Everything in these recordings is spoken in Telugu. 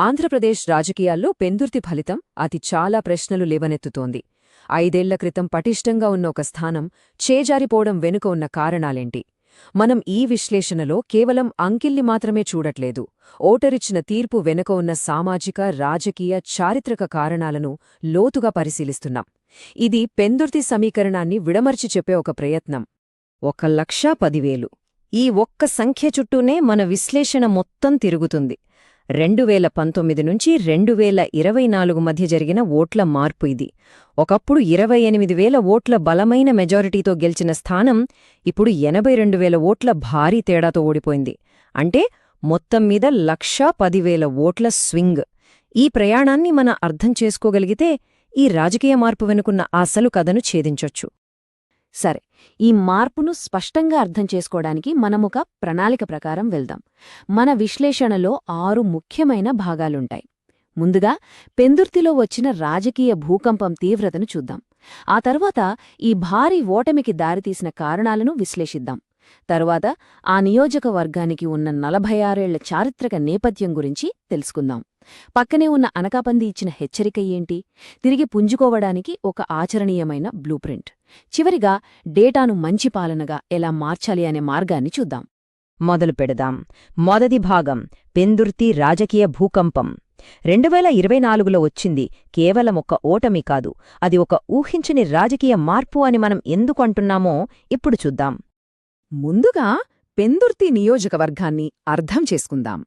ఆంధ్రప్రదేశ్ రాజకీయాల్లో పెందుర్తి ఫలితం అతి చాలా ప్రశ్నలు లేవనెత్తుతోంది. 5 ఏళ్ల క్రితం పటిష్టంగా ఉన్న ఒక స్థానం చేజారిపోవడం వెనుక ఉన్న కారణాలేంటి? మనం ఈ విశ్లేషణలో కేవలం అంకిల్ని మాత్రమే చూడట్లేదు, ఓటరిచ్చిన తీర్పు వెనుక ఉన్న సామాజిక, రాజకీయ, చారిత్రక కారణాలను లోతుగా పరిశీలిస్తున్నాం. ఇది పెందుర్తి సమీకరణాన్ని విడమర్చి చెప్పే ఒక ప్రయత్నం. 1,10,000 ఈ ఒక్క సంఖ్య చుట్టూనే మన విశ్లేషణ మొత్తం తిరుగుతుంది. 2019 నుంచి 2024 మధ్య జరిగిన ఓట్ల మార్పు ఇది. ఒకప్పుడు 28,000 ఓట్ల బలమైన మెజారిటీతో గెలిచిన స్థానం ఇప్పుడు 82,000 ఓట్ల భారీ తేడాతో ఓడిపోయింది. అంటే మొత్తం మీద 1,10,000 ఓట్ల స్వింగ్. ఈ ప్రయాణాన్ని మనం అర్థం చేసుకోగలిగితే ఈ రాజకీయ మార్పు వెనుకున్న అసలు కథను ఛేదించొచ్చు. సరే, ఈ మార్పును స్పష్టంగా అర్థం చేసుకోవడానికి మనమొక ప్రణాళిక ప్రకారం వెళ్దాం. మన విశ్లేషణలో 6 ముఖ్యమైన భాగాలుంటాయి. ముందుగా పెందుర్తిలో వచ్చిన రాజకీయ భూకంపం తీవ్రతను చూద్దాం. ఆ తర్వాత ఈ భారీ ఓటమికి దారితీసిన కారణాలను విశ్లేషిద్దాం. తరువాత ఆ నియోజకవర్గానికి ఉన్న 46 ఏళ్ల చారిత్రక నేపథ్యం గురించి తెలుసుకుందాం. పక్కనే ఉన్న అనకాపంది ఇచ్చిన హెచ్చరిక ఏంటి? తిరిగి పుంజుకోవడానికి ఒక ఆచరణీయమైన బ్లూప్రింట్. చివరిగా డేటాను మంచి పాలనగా ఎలా మార్చాలి అనే మార్గాన్ని చూద్దాం. మొదలు పెడదాం. మొదటి భాగం పెందుర్తి రాజకీయ భూకంపం. 2024లో వచ్చింది కేవలం ఒక ఓటమి కాదు, అది ఒక ఊహించని రాజకీయ మార్పు అని మనం ఎందుకు అంటున్నామో ఇప్పుడు చూద్దాం. ముందుగా పెందుర్తి నియోజకవర్గాన్ని అర్థం చేసుకుందాం.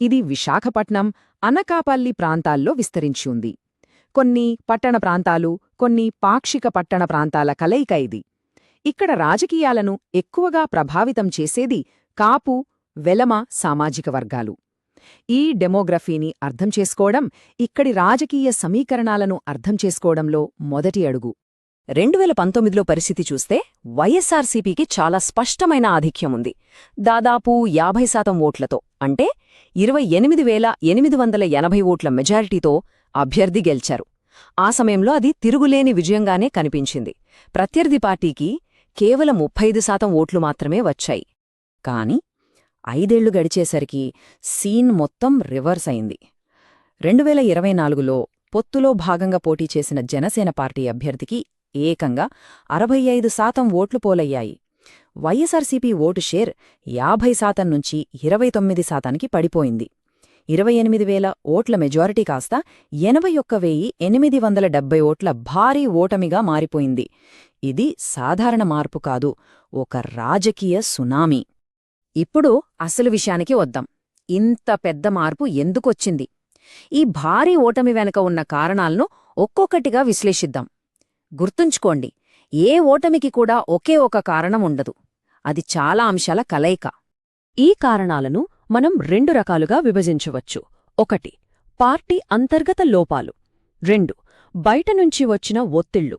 ఇది విశాఖపట్నం, అనకాపల్లి ప్రాంతాల్లో విస్తరించి ఉంది. కొన్ని పట్టణ ప్రాంతాలు, కొన్ని పాక్షిక పట్టణ ప్రాంతాల కలయిక ఇది. ఇక్కడ రాజకీయాలను ఎక్కువగా ప్రభావితం చేసేది కాపు, వెలమ సామాజిక వర్గాలు. ఈ డెమోగ్రఫీని అర్థం చేసుకోవడం ఇక్కడి రాజకీయ సమీకరణాలను అర్థం చేసుకోవడంలో మొదటి అడుగు. 2019లో పరిస్థితి చూస్తే వైఎస్ఆర్సీపీకి చాలా స్పష్టమైన ఆధిక్యం ఉంది. దాదాపు 50% ఓట్లతో, అంటే 28,880 ఓట్ల మెజారిటీతో అభ్యర్థి గెలిచారు. ఆ సమయంలో అది తిరుగులేని విజయంగానే కనిపించింది. ప్రత్యర్థి పార్టీకి కేవలం 35% ఓట్లు మాత్రమే వచ్చాయి. కాని 5 ఏళ్లు గడిచేసరికి సీన్ మొత్తం రివర్స్ అయింది. 2024లో పొత్తులో భాగంగా పోటీ చేసిన జనసేన పార్టీ అభ్యర్థికి ఏకంగా 65% ఓట్లు పోలయ్యాయి. వైఎస్ఆర్సీపీ ఓటు షేర్ 50% నుంచి 29%కి పడిపోయింది. 28,000 ఓట్ల మెజారిటీ కాస్త 81,870 ఓట్ల భారీ ఓటమిగా మారిపోయింది. ఇది సాధారణ మార్పు కాదు, ఒక రాజకీయ సునామీ. ఇప్పుడు అసలు విషయానికి వద్దాం. ఇంత పెద్ద మార్పు ఎందుకొచ్చింది? ఈ భారీ ఓటమి వెనుక ఉన్న కారణాలను ఒక్కొక్కటిగా విశ్లేషిద్దాం. గుర్తుంచుకోండి, ఏ ఓటమికి కూడా ఒకే ఒక కారణం ఉండదు, అది చాలా అంశాల కలయిక. ఈ కారణాలను మనం 2 రకాలుగా విభజించవచ్చు. 1. పార్టీ అంతర్గత లోపాలు. 2. బయటనుంచి వచ్చిన ఒత్తిళ్లు.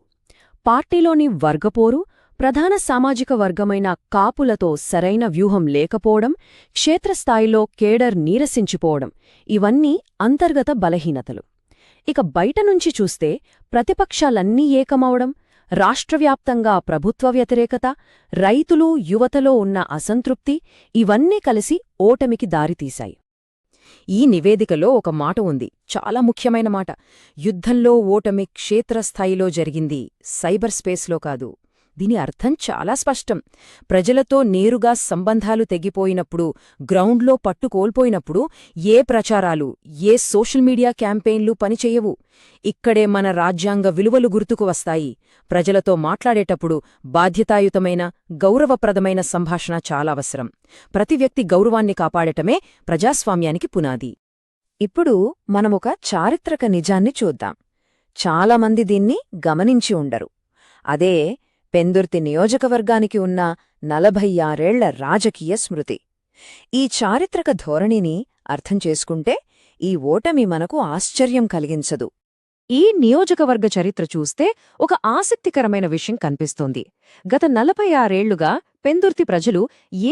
పార్టీలోని వర్గపోరు, ప్రధాన సామాజిక వర్గమైన కాపులతో సరైన వ్యూహం లేకపోవడం, క్షేత్రస్థాయిలో కేడర్ నీరసించిపోవడం, ఇవన్నీ అంతర్గత బలహీనతలు. ఇక బయటనుంచి చూస్తే ప్రతిపక్షాలన్నీ ఏకమవడం, రాష్ట్రవ్యాప్తంగా ప్రభుత్వ వ్యతిరేకత, రైతులు, యువతలో ఉన్న అసంతృప్తి, ఇవన్నీ కలిసి ఓటమికి దారితీశాయి. ఈ నివేదికలో ఒక మాట ఉంది, చాలా ముఖ్యమైన మాట. యుద్ధంలో ఓటమి క్షేత్రస్థాయిలో జరిగింది, సైబర్ స్పేస్లో కాదు. దీని అర్థం చాలా స్పష్టం. ప్రజలతో నేరుగా సంబంధాలు తెగిపోయినప్పుడు, గ్రౌండ్లో పట్టు కోల్పోయినప్పుడు ఏ ప్రచారాలు, ఏ సోషల్ మీడియా క్యాంపెయిన్లు పనిచేయవు. ఇక్కడే మన రాజ్యాంగ విలువలు గుర్తుకు వస్తాయి. ప్రజలతో మాట్లాడేటప్పుడు బాధ్యతాయుతమైన, గౌరవప్రదమైన సంభాషణ చాలా అవసరం. ప్రతి వ్యక్తి గౌరవాన్ని కాపాడటమే ప్రజాస్వామ్యానికి పునాది. ఇప్పుడు మనమొక చారిత్రక నిజాన్ని చూద్దాం. చాలామంది దీన్ని గమనించి ఉండరు. అదే పెందుర్తి నియోజకవర్గానికి ఉన్న 46 ఏళ్ల రాజకీయ స్మృతి. ఈ చారిత్రక ధోరణిని అర్థం చేసుకుంటే ఈ ఓటమి మనకు ఆశ్చర్యం కలిగించదు. ఈ నియోజకవర్గ చరిత్ర చూస్తే ఒక ఆసక్తికరమైన విషయం కనిపిస్తోంది. గత 46 ఏళ్లుగా పెందుర్తి ప్రజలు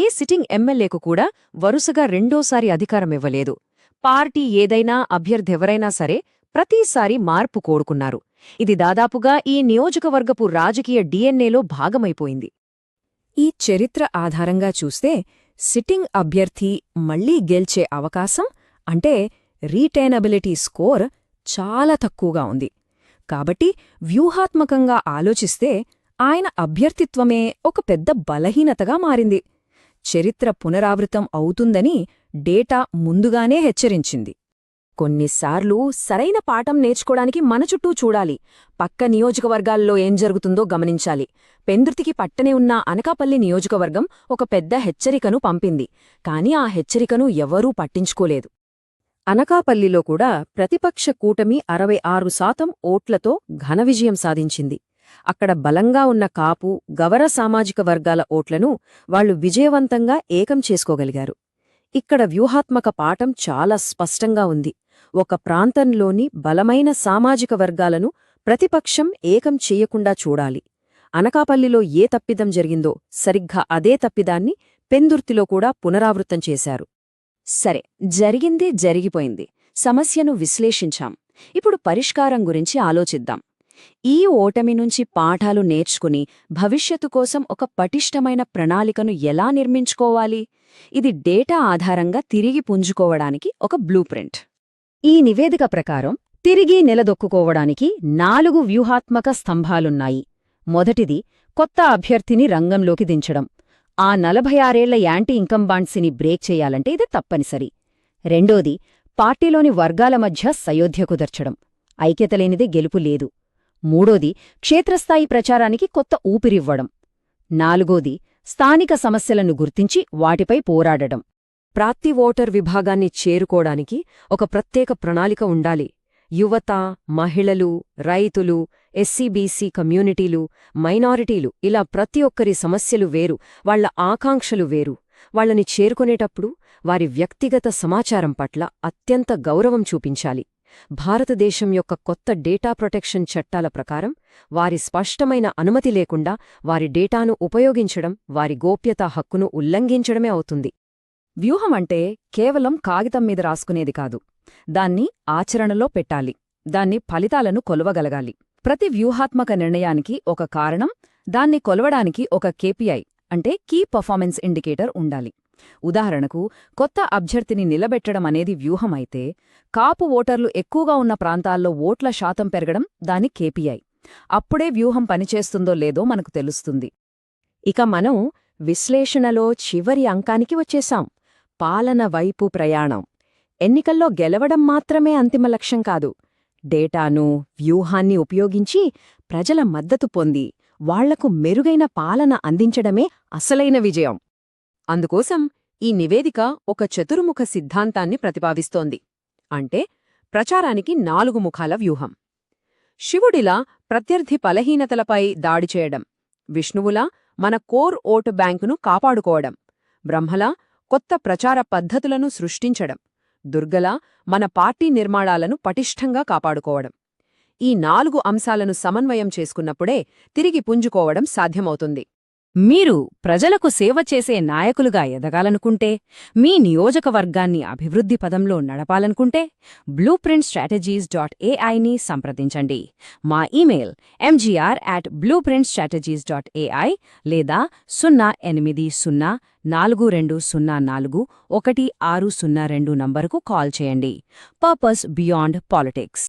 ఏ సిట్టింగ్ ఎమ్మెల్యేకు కూడా వరుసగా రెండోసారి అధికారమివ్వలేదు. పార్టీ ఏదైనా, అభ్యర్థెవరైనా సరే ప్రతిసారి మార్పు కోరుకున్నారు. ఇది దాదాపుగా ఈ నియోజకవర్గపు రాజకీయ డిఎన్ఏలో భాగమైపోయింది. ఈ చరిత్ర ఆధారంగా చూస్తే సిట్టింగ్ అభ్యర్థి మళ్లీ గెల్చే అవకాశం, అంటే రీటైనబిలిటీ స్కోర్ చాలా తక్కువగా ఉంది. కాబట్టి వ్యూహాత్మకంగా ఆలోచిస్తే ఆయన అభ్యర్థిత్వమే ఒక పెద్ద బలహీనతగా మారింది. చరిత్ర పునరావృతం అవుతుందని డేటా ముందుగానే హెచ్చరించింది. కొన్నిసార్లు సరైన పాఠం నేర్చుకోడానికి మన చుట్టూ చూడాలి. పక్క నియోజకవర్గాల్లో ఏం జరుగుతుందో గమనించాలి. పెందుర్తికి పట్టనే ఉన్న అనకాపల్లి నియోజకవర్గం ఒక పెద్ద హెచ్చరికను పంపింది. కాని ఆ హెచ్చరికను ఎవరూ పట్టించుకోలేదు. అనకాపల్లిలో కూడా ప్రతిపక్ష కూటమి 66% ఓట్లతో ఘన విజయం సాధించింది. అక్కడ బలంగా ఉన్న కాపు, గవర సామాజిక వర్గాల ఓట్లను వాళ్లు విజయవంతంగా ఏకం చేసుకోగలిగారు. ఇక్కడ వ్యూహాత్మక పాఠం చాలా స్పష్టంగా ఉంది. ఒక ప్రాంతంలోని బలమైన సామాజిక వర్గాలను ప్రతిపక్షం ఏకం చెయ్యకుండా చూడాలి. అనకాపల్లిలో ఏ తప్పిదం జరిగిందో సరిగ్గా అదే తప్పిదాన్ని పెందుర్తిలో కూడా పునరావృతం చేశారు. సరే, జరిగింది జరిగిపోయింది. సమస్యను విశ్లేషించాం. ఇప్పుడు పరిష్కారం గురించి ఆలోచిద్దాం. ఈ ఓటమి నుంచి పాఠాలు నేర్చుకుని భవిష్యత్తు కోసం ఒక పటిష్టమైన ప్రణాళికను ఎలా నిర్మించుకోవాలి? ఇది డేటా ఆధారంగా తిరిగి పుంజుకోవడానికి ఒక బ్లూప్రింట్. ఈ నివేదిక ప్రకారం తిరిగి నిలదొక్కుకోవడానికి 4 వ్యూహాత్మక స్తంభాలున్నాయి. మొదటిది, కొత్త అభ్యర్థిని రంగంలోకి దించడం. ఆ 46 ఏళ్ల యాంటీ ఇంకంబాండ్సిని బ్రేక్ చేయాలంటే ఇది తప్పనిసరి. రెండోది, పార్టీలోని వర్గాల మధ్య సయోధ్య కుదర్చడం. ఐక్యతలేనిదే గెలుపు లేదు. మూడోది, క్షేత్రస్థాయి ప్రచారానికి కొత్త ఊపిరివ్వడం. నాలుగోది, స్థానిక సమస్యలను గుర్తించి వాటిపై పోరాడడం. ప్రాప్తి ఓటర్ విభాగాన్ని చేరుకోవడానికి ఒక ప్రత్యేక ప్రణాళిక ఉండాలి. యువత, మహిళలు, రైతులు, ఎస్సీబీసీ కమ్యూనిటీలు, మైనారిటీలు ఇలా ప్రతి ఒక్కరి సమస్యలు వేరు, వాళ్ల ఆకాంక్షలు వేరు. వాళ్లని చేరుకునేటప్పుడు వారి వ్యక్తిగత సమాచారం పట్ల అత్యంత గౌరవం చూపించాలి. భారతదేశం యొక్క కొత్త డేటా ప్రొటెక్షన్ చట్టాల ప్రకారం వారి స్పష్టమైన అనుమతి లేకుండా వారి డేటాను ఉపయోగించడం వారి గోప్యతా హక్కును ఉల్లంఘించడమే అవుతుంది. వ్యూహం అంటే కేవలం కాగితం మీద రాసుకునేది కాదు. దాన్ని ఆచరణలో పెట్టాలి. దాన్ని ఫలితాలను కొలవగలగాలి. ప్రతి వ్యూహాత్మక నిర్ణయానికి ఒక కారణం, దాన్ని కొలవడానికి ఒక కేపీఐ అంటే కీ పర్ఫార్మెన్స్ ఇండికేటర్ ఉండాలి. ఉదాహరణకు, కొత్త అభ్యర్థిని నిలబెట్టడం అనేది వ్యూహమైతే, కాపు ఓటర్లు ఎక్కువగా ఉన్న ప్రాంతాల్లో ఓట్ల శాతం పెరగడం దాని కేపీఐ. అప్పుడే వ్యూహం పనిచేస్తుందో లేదో మనకు తెలుస్తుంది. ఇక మనం విశ్లేషణలో చివరి అంకానికి వచ్చేశాం. పాలన వైపు ప్రయాణం. ఎన్నికల్లో గెలవడం మాత్రమే అంతిమ లక్ష్యం కాదు. డేటాను, వ్యూహాన్ని ఉపయోగించి ప్రజల మద్దతు పొంది వాళ్లకు మెరుగైన పాలన అందించడమే అసలైన విజయం. అందుకోసం ఈ నివేదిక ఒక చతుర్ముఖ సిద్ధాంతాన్ని ప్రతిపాదిస్తోంది. అంటే ప్రచారానికి 4 ముఖాల వ్యూహం. శివుడిలా ప్రత్యర్థి బలహీనతలపై దాడి చేయడం, విష్ణువులా మన కోర్ ఓటు బ్యాంకును కాపాడుకోవడం, బ్రహ్మలా కొత్త ప్రచార పద్ధతులను సృష్టించడం, దుర్గలా మన పార్టీ నిర్మాణాలను పటిష్టంగా కాపాడుకోవడం. ఈ 4 అంశాలను సమన్వయం చేసుకున్నప్పుడే తిరిగి పుంజుకోవడం సాధ్యమవుతుంది. మీరు ప్రజలకు సేవ చేసే నాయకులుగా ఎదగాలనుకుంటే, మీ నియోజకవర్గాన్ని అభివృద్ధి పదంలో నడపాలనుకుంటే blueprintstrategies.ai ని సంప్రదించండి. మా ఇమెయిల్ mgr@blueprintstrategies.ai లేదా 08042041602 నంబరుకు కాల్ చేయండి. Purpose beyond politics.